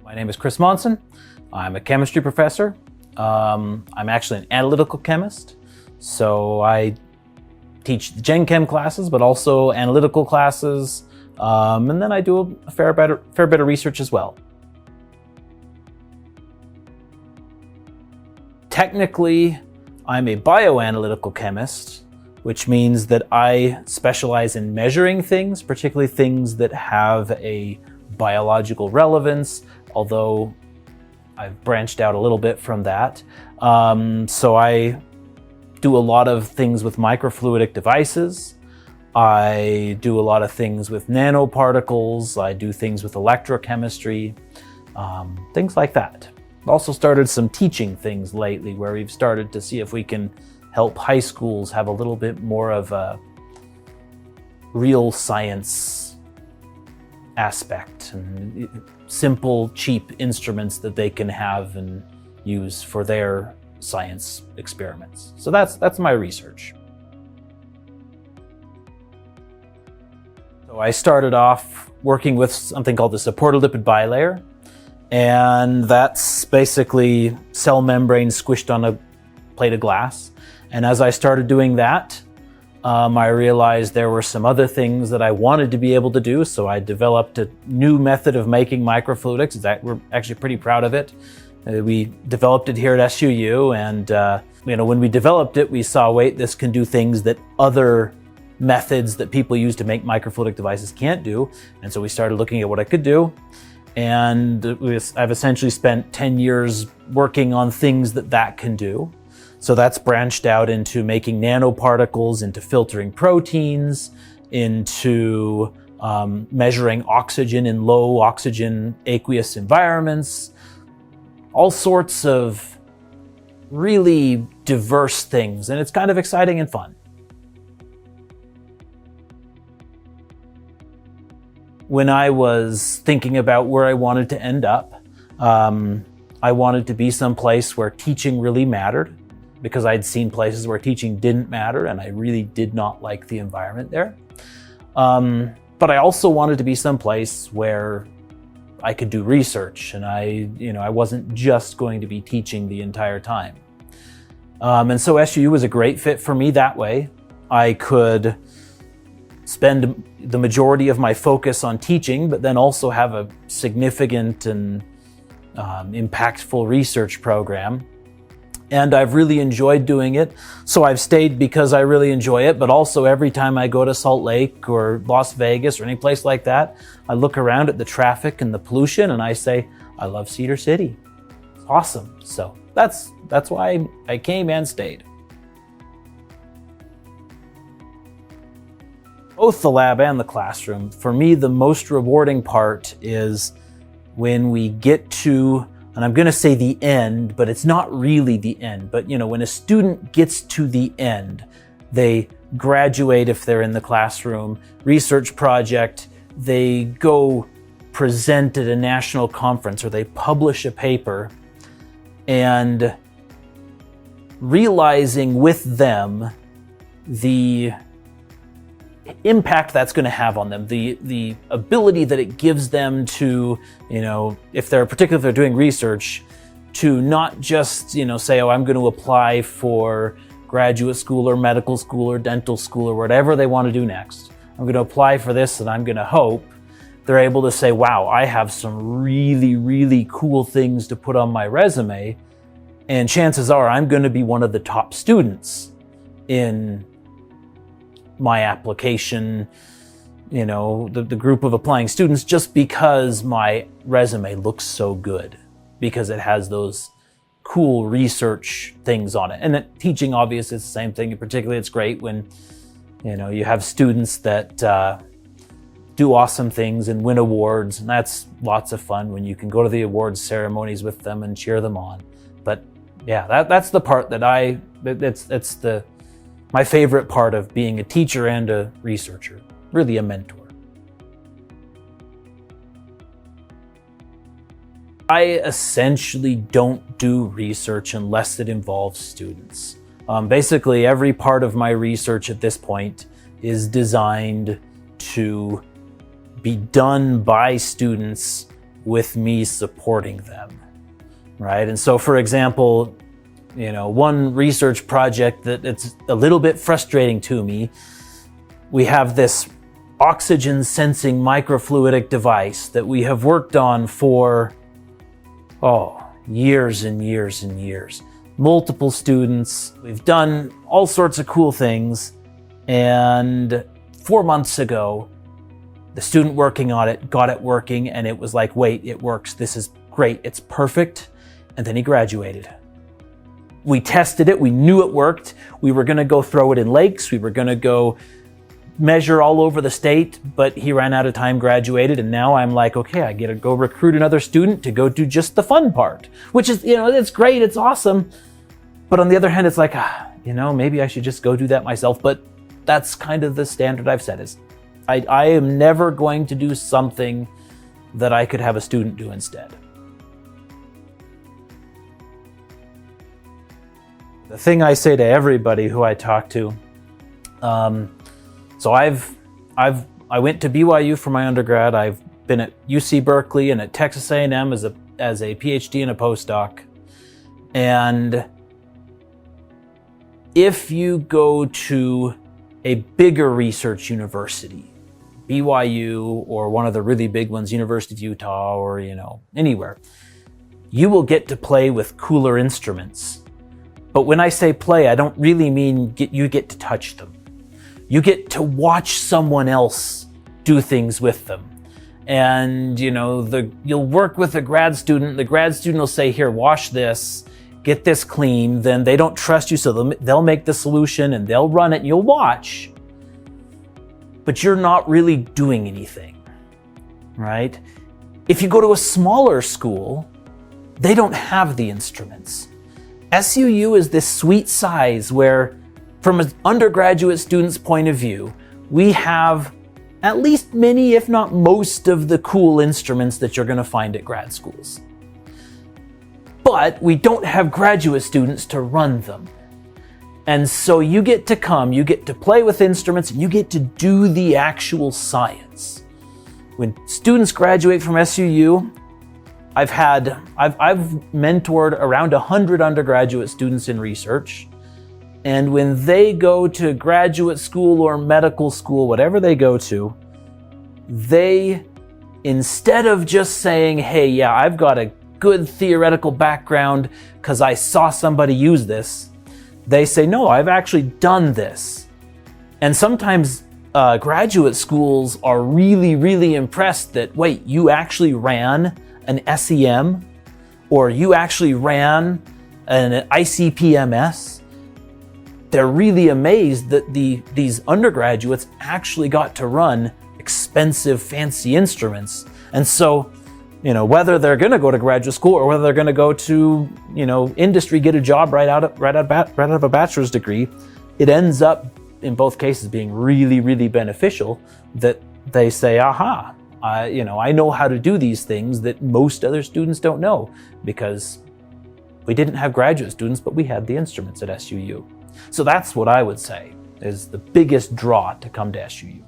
My name is Chris Monson. I'm a chemistry professor. I'm actually an analytical chemist. So I teach the Gen Chem classes, but also analytical classes. And then I do a fair bit of research as well. Technically, I'm a bioanalytical chemist, which means that I specialize in measuring things, particularly things that have a biological relevance, although I've branched out a little bit from that. So I do a lot of things with microfluidic devices. I do a lot of things with nanoparticles. I do things with electrochemistry, things like that. I've also started some teaching things lately where we've started to see if we can help high schools have a little bit more of a real science aspect and simple, cheap instruments that they can have and use for their science experiments. So that's my research. So I started off working with something called the supported lipid bilayer, and that's basically cell membrane squished on a plate of glass. And as I started doing that, I realized there were some other things that I wanted to be able to do, so I developed a new method of making microfluidics. We're actually pretty proud of it. We developed it here at SUU, and when we developed it, we saw, wait, this can do things that other methods that people use to make microfluidic devices can't do. And so we started looking at what I could do. And I've essentially spent 10 years working on things that can do. So that's branched out into making nanoparticles, into filtering proteins, into measuring oxygen in low oxygen aqueous environments, all sorts of really diverse things. And it's kind of exciting and fun. When I was thinking about where I wanted to end up, I wanted to be someplace where teaching really mattered, because I'd seen places where teaching didn't matter and I really did not like the environment there. But I also wanted to be someplace where I could do research and I wasn't just going to be teaching the entire time. And so SUU was a great fit for me that way. I could spend the majority of my focus on teaching, but then also have a significant and impactful research program. And I've really enjoyed doing it. So I've stayed because I really enjoy it, but also every time I go to Salt Lake or Las Vegas or any place like that, I look around at the traffic and the pollution and I say, I love Cedar City. It's awesome. So that's why I came and stayed. Both the lab and the classroom, for me, the most rewarding part is when we get to, and I'm going to say the end, but it's not really the end. But when a student gets to the end, they graduate if they're in the classroom, research project, they go present at a national conference or they publish a paper, and realizing with them the impact that's going to have on them, the ability that it gives them to, if they're doing research, to not just, say, oh, I'm going to apply for graduate school or medical school or dental school or whatever they want to do next. I'm going to apply for this and I'm going to hope they're able to say, wow, I have some really, really cool things to put on my resume. And chances are I'm going to be one of the top students in my application, the group of applying students, just because my resume looks so good, because it has those cool research things on it. And teaching, obviously, it's the same thing. And particularly, it's great when, you have students that do awesome things and win awards. And that's lots of fun when you can go to the awards ceremonies with them and cheer them on. But yeah, that's the part that it's my favorite part of being a teacher and a researcher, really a mentor. I essentially don't do research unless it involves students. Basically, every part of my research at this point is designed to be done by students with me supporting them, right? And so, for example, one research project that it's a little bit frustrating to me, we have this oxygen sensing microfluidic device that we have worked on for, years and years and years. Multiple students, we've done all sorts of cool things, and 4 months ago, the student working on it got it working, and it was like, wait, it works, this is great, it's perfect, and then he graduated. We tested it, we knew it worked, we were gonna go throw it in lakes, we were gonna go measure all over the state, but he ran out of time, graduated, and now I'm like, okay, I get to go recruit another student to go do just the fun part, which is, it's great, it's awesome. But on the other hand, it's like, maybe I should just go do that myself. But that's kind of the standard I've set is I am never going to do something that I could have a student do instead. The thing I say to everybody who I talk to, so I went to BYU for my undergrad. I've been at UC Berkeley and at Texas A&M as a PhD and a postdoc. And if you go to a bigger research university, BYU or one of the really big ones, University of Utah or, anywhere, you will get to play with cooler instruments. But when I say play, I don't really mean you get to touch them. You get to watch someone else do things with them. And, you'll work with a grad student. The grad student will say, here, wash this, get this clean. Then they don't trust you, so they'll make the solution and they'll run it and you'll watch. But you're not really doing anything, right? If you go to a smaller school, they don't have the instruments. SUU is this sweet size where, from an undergraduate student's point of view, we have at least many, if not most, of the cool instruments that you're going to find at grad schools. But we don't have graduate students to run them. And so you get to come, you get to play with instruments, and you get to do the actual science. When students graduate from SUU, I've mentored around 100 undergraduate students in research. And when they go to graduate school or medical school, whatever they go to, they, instead of just saying, hey, yeah, I've got a good theoretical background because I saw somebody use this, they say, no, I've actually done this. And sometimes graduate schools are really, really impressed that, wait, you actually ran an SEM, or you actually ran an ICP-MS. They're really amazed that these undergraduates actually got to run expensive, fancy instruments. And so, whether they're going to go to graduate school or whether they're going to go to, industry, get a job right out of a bachelor's degree, it ends up, in both cases, being really, really beneficial that they say, aha, I know how to do these things that most other students don't know, because we didn't have graduate students, but we had the instruments at SUU. So that's what I would say is the biggest draw to come to SUU.